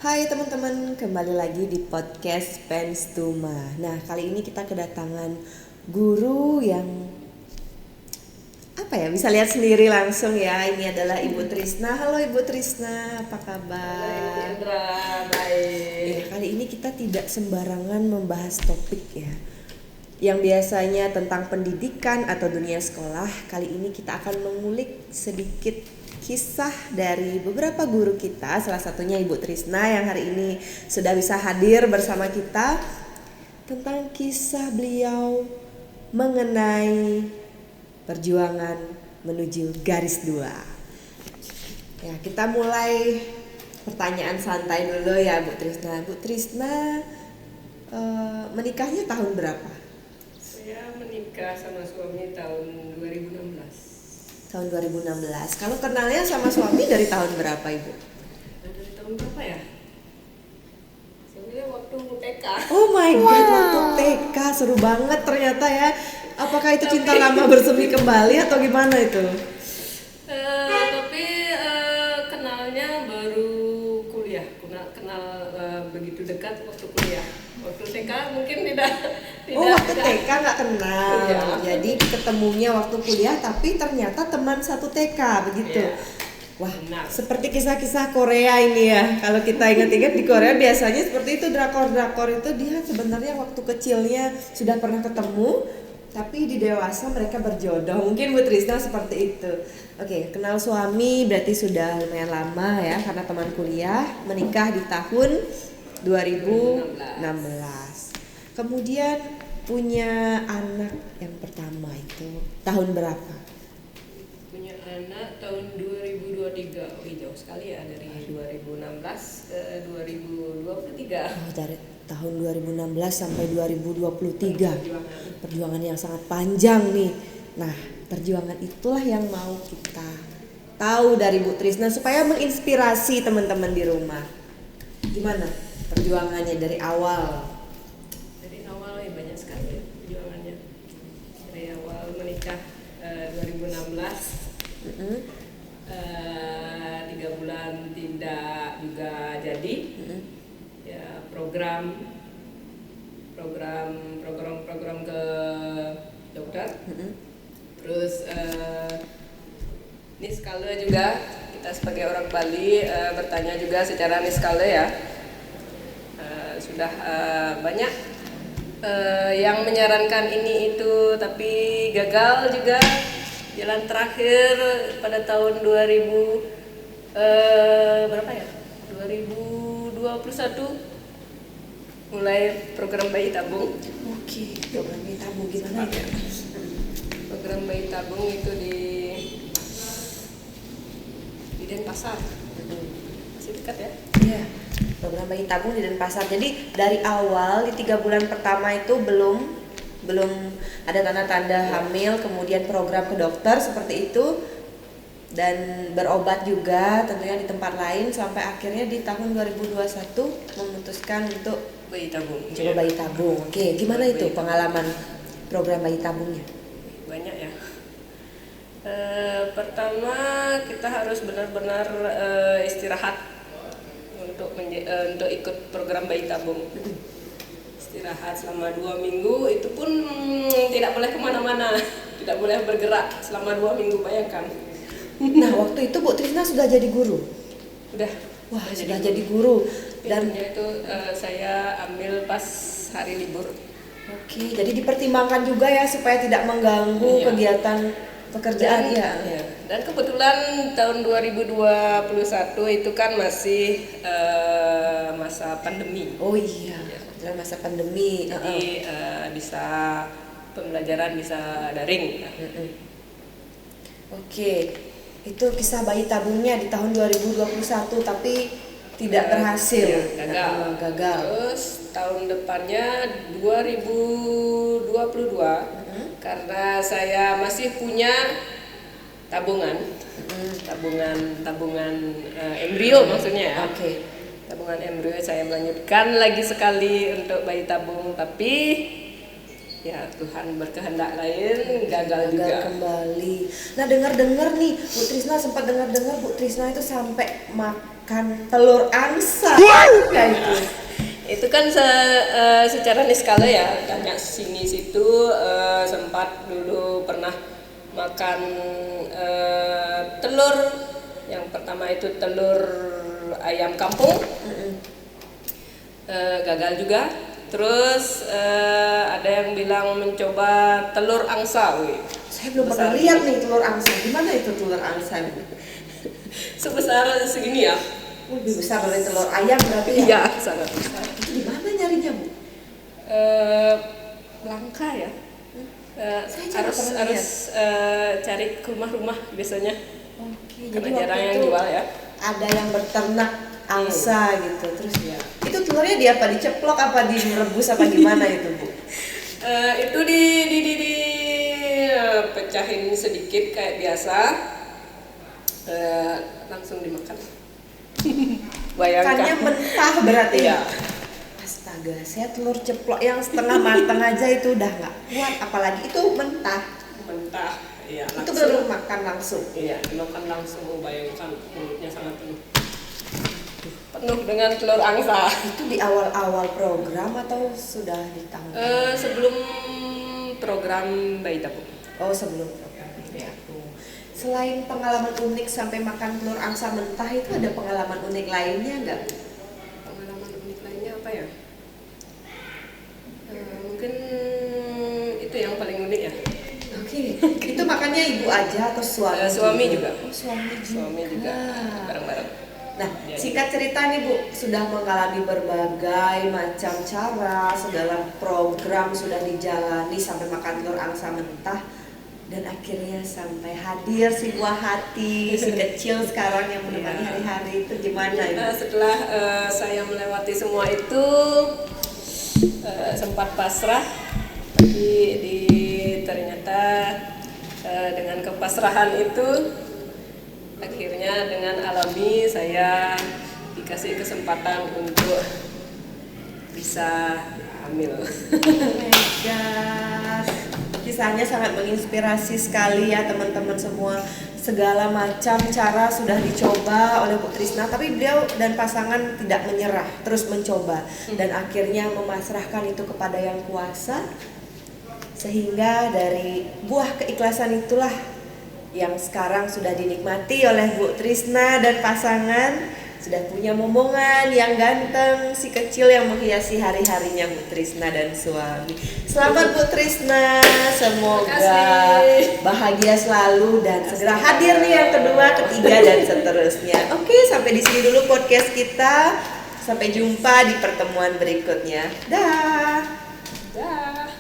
Hai teman-teman, kembali lagi di podcast Penstuma. Nah, kali ini kita kedatangan guru yang bisa lihat sendiri langsung ya. Ini adalah Ibu Trisna. Halo Ibu Trisna, apa kabar? Halo Ibu Indra, baik. Ya, kali ini kita tidak sembarangan membahas topik ya. Yang biasanya tentang pendidikan atau dunia sekolah, kali ini kita akan mengulik sedikit kisah dari beberapa guru kita, salah satunya Ibu Trisna yang hari ini sudah bisa hadir bersama kita, tentang kisah beliau mengenai perjuangan menuju garis 2. Ya, kita mulai pertanyaan santai dulu ya Bu Trisna. Bu Trisna menikahnya tahun berapa? Saya menikah sama suami tahun 2016. Tahun 2016. Kalau kenalnya sama suami dari tahun berapa Ibu? Dari tahun berapa ya? Sebenarnya waktu TK. Oh my god, waktu TK seru banget ternyata ya. Apakah itu cinta lama bersemi kembali atau gimana itu? Tapi kenalnya baru kuliah. Kenal begitu dekat waktu kuliah. Waktu TK mungkin tidak. Waktu TK nggak kenal. Iya. Jadi ketemunya waktu kuliah, tapi ternyata teman satu TK begitu. Iya. Wah, Benar. seperti kisah-kisah Korea ini ya. Kalau kita ingat-ingat di Korea biasanya seperti itu, drakor-drakor itu dia sebenarnya waktu kecilnya sudah pernah ketemu, tapi di dewasa mereka berjodoh. Mungkin Bu Trisna seperti itu. Oke, kenal suami berarti sudah lumayan lama ya, karena teman kuliah, menikah di tahun 2016. Kemudian punya anak yang pertama itu tahun berapa? Punya anak tahun 2023. Jauh sekali ya dari 2016 ke 2023. Oh, dari tahun 2016 sampai 2023. Perjuangan yang sangat panjang nih. Nah, perjuangan itulah yang mau kita tahu dari Bu Trisna supaya menginspirasi teman-teman di rumah. Gimana perjuangannya dari awal? Dari awal ya banyak sekali perjuangannya. Dari awal menikah 2016. 3 bulan tidak juga jadi. Ya program ke dokter. Terus niskala juga, kita sebagai orang Bali bertanya juga secara niskala ya. Sudah banyak yang menyarankan ini itu, tapi gagal juga. Jalan terakhir pada tahun 2021 mulai program bayi tabung. Oke, program bayi tabung gimana ya? Program bayi tabung itu di Denpasar. Masih dekat ya? Iya, program bayi tabung di Denpasar. Jadi dari awal di 3 bulan pertama itu belum ada tanda-tanda hamil, kemudian program ke dokter seperti itu, dan berobat juga tentunya di tempat lain sampai akhirnya di tahun 2021 memutuskan untuk Bayi tabung. coba bayi tabung. Oke, gimana itu pengalaman program bayi tabungnya? Banyak ya. Pertama kita harus benar-benar istirahat untuk ikut program bayi tabung. Istirahat selama 2 minggu, itu pun tidak boleh kemana-mana, tidak boleh bergerak selama 2 minggu, bayangkan. Nah, waktu itu Bu Trisna sudah jadi guru. Udah. Wah, sudah jadi guru. Dan itu saya ambil pas hari libur. oke, jadi dipertimbangkan juga ya supaya tidak mengganggu Iya. kegiatan pekerjaan ya. Dan kebetulan tahun 2021 itu kan masih masa pandemi. Oh iya, dalam masa pandemi. Jadi bisa pembelajaran bisa daring. Oke, itu kisah bayi tabungnya di tahun 2021 tapi tidak berhasil. Gagal. Gagal. Terus tahun depannya 2022 karena saya masih punya tabungan embrio maksudnya ya. Oke. Tabungan embrio saya melanjutkan lagi sekali untuk bayi tabung, tapi ya Tuhan berkehendak lain gagal juga. kembali. Nah, dengar-dengar nih, Bu Trisna sempat dengar-dengar Bu Trisna itu sampai makan telur angsa. Kayak itu. Itu kan secara niskala ya, tanya sini situ, sempat dulu pernah makan telur. Yang pertama itu telur ayam kampung, gagal juga. Terus ada yang bilang mencoba telur angsa. Wih. Saya belum pernah lihat nih telur angsa. Gimana itu telur angsa? Sebesar segini ya? Lebih besar dari telur ayam berarti ya? Iya, sangat besar. Itu di mana nyarinya, Bu? Langka ya. Saya Harus cari ke rumah-rumah biasanya. Oke, Karena jadi jarang waktu yang itu jual ya. ada yang berternak angsa gitu. Terus Iya. itu telurnya di apa? Diceplok apa direbus apa gimana itu, Bu? Itu di pecahin sedikit kayak biasa, langsung dimakan. Bayangkan. Ikannya mentah berarti Iya. Astaga, saya telur ceplok yang setengah matang aja itu udah nggak kuat, apalagi itu mentah. Mentah. Iya. Itu Langsung. baru makan langsung. Iya, dimakan langsung. Bayangkan mulutnya sangat penuh. Penuh dengan telur angsa. Itu di awal-awal program atau sudah di tahun? Sebelum program bayi tabung. Oh, sebelum program. Ya. Selain pengalaman unik sampai makan telur angsa mentah, itu ada pengalaman unik lainnya nggak? Pengalaman unik lainnya apa ya? Mungkin itu yang paling unik ya. Oke, itu makannya ibu aja atau suami? Suami juga. Oh, suami juga. Suami juga bareng-bareng. Nah, singkat cerita nih Bu, sudah mengalami berbagai macam cara, segala program sudah dijalani sampai makan telur angsa mentah, dan akhirnya sampai hadir si buah hati, si kecil sekarang yang menemani hari-hari itu gimana itu? Setelah saya melewati semua itu, sempat pasrah, tapi ternyata dengan kepasrahan itu akhirnya dengan alami saya dikasih kesempatan untuk bisa hamil. Megas, kisahnya sangat menginspirasi sekali ya teman-teman semua. Segala macam cara sudah dicoba oleh Bu Trisna, tapi beliau dan pasangan tidak menyerah, terus mencoba dan akhirnya memasrahkan itu kepada Yang Kuasa, sehingga dari buah keikhlasan itulah yang sekarang sudah dinikmati oleh Bu Trisna dan pasangan. Sudah punya momongan yang ganteng, si kecil yang menghiasi hari-harinya Bu Trisna dan suami. Selamat Bu Trisna, semoga bahagia selalu dan segera hadir nih yang kedua, ketiga dan seterusnya. Oke, sampai di sini dulu podcast kita. Sampai jumpa di pertemuan berikutnya. Dah. Dah.